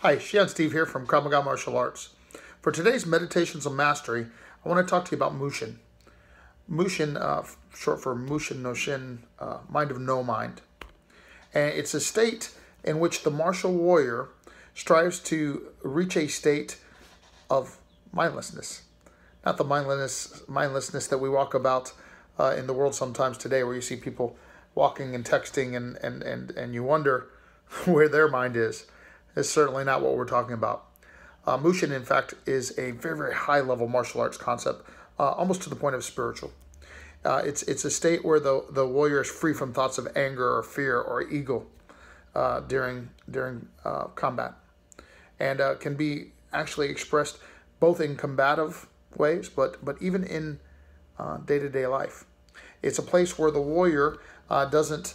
Hi, Shin Steve here from Krav Maga Martial Arts. For today's Meditations of Mastery, I want to talk to you about Mushin. Mushin, short for Mushin no Shin, mind of no mind. And it's a state in which the martial warrior strives to reach a state of mindlessness. Not the mindlessness that we walk about in the world sometimes today, where you see people walking and texting and you wonder where their mind is. It's certainly not what we're talking about. Mushin, in fact, is a very, very high-level martial arts concept, almost to the point of spiritual. It's a state where the warrior is free from thoughts of anger or fear or ego during combat, and can be actually expressed both in combative ways, but even in day-to-day life. It's a place where the warrior doesn't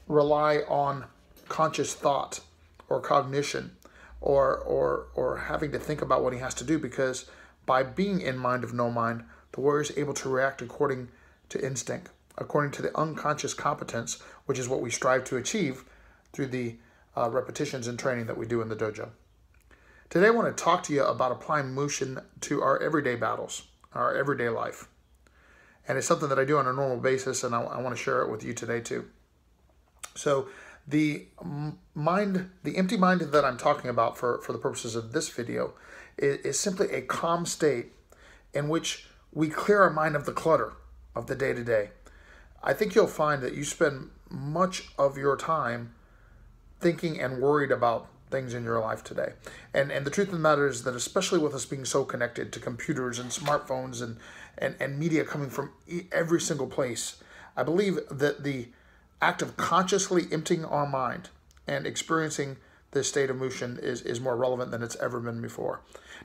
rely on conscious thought or cognition or having to think about what he has to do, because by being in mind of no mind, the warrior is able to react according to instinct, according to the unconscious competence, which is what we strive to achieve through the repetitions and training that we do in the dojo. Today I want to talk to you about applying Mushin to our everyday battles, our everyday life. And it's something that I do on a normal basis, and I want to share it with you today too. So the empty mind that I'm talking about for the purposes of this video is simply a calm state in which we clear our mind of the clutter of the day-to-day. I think you'll find that you spend much of your time thinking and worried about things in your life today. And the truth of the matter is that, especially with us being so connected to computers and smartphones and media coming from every single place, I believe that the act of consciously emptying our mind and experiencing this state of Mushin is more relevant than it's ever been before.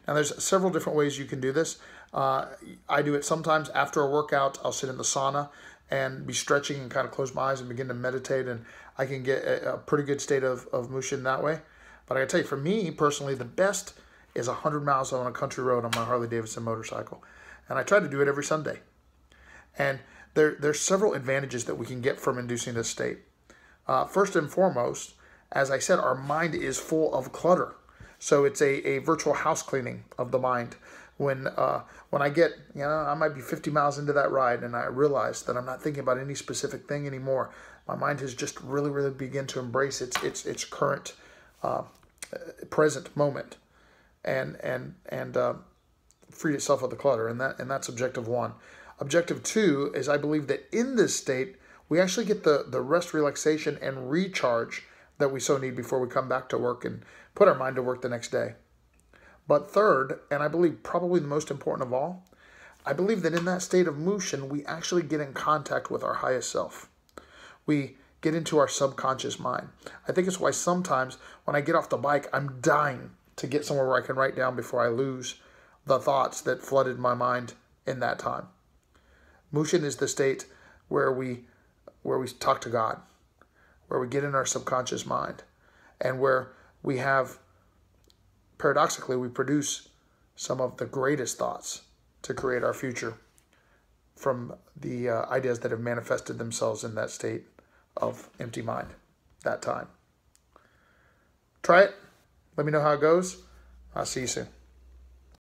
Now, there's several different ways you can do this. I do it sometimes after a workout. I'll sit in the sauna and be stretching and kind of close my eyes and begin to meditate, and I can get a pretty good state of Mushin that way. But I gotta tell you, for me personally, the best is 100 miles on a country road on my Harley-Davidson motorcycle. And I try to do it every Sunday. And there's several advantages that we can get from inducing this state. First and foremost, as I said, our mind is full of clutter. So it's a virtual house cleaning of the mind. When I get, I might be 50 miles into that ride and I realize that I'm not thinking about any specific thing anymore. My mind has just really, really begun to embrace its current present moment and freed itself of the clutter. And that's objective one. Objective two is, I believe that in this state, we actually get the rest, relaxation, and recharge that we so need before we come back to work and put our mind to work the next day. But third, and I believe probably the most important of all, I believe that in that state of Mushin, we actually get in contact with our highest self. We get into our subconscious mind. I think it's why sometimes when I get off the bike, I'm dying to get somewhere where I can write down before I lose the thoughts that flooded my mind in that time. Mushin is the state where we talk to God, where we get in our subconscious mind, and where we have, paradoxically, we produce some of the greatest thoughts to create our future from the ideas that have manifested themselves in that state of empty mind, that time. Try it. Let me know how it goes. I'll see you soon.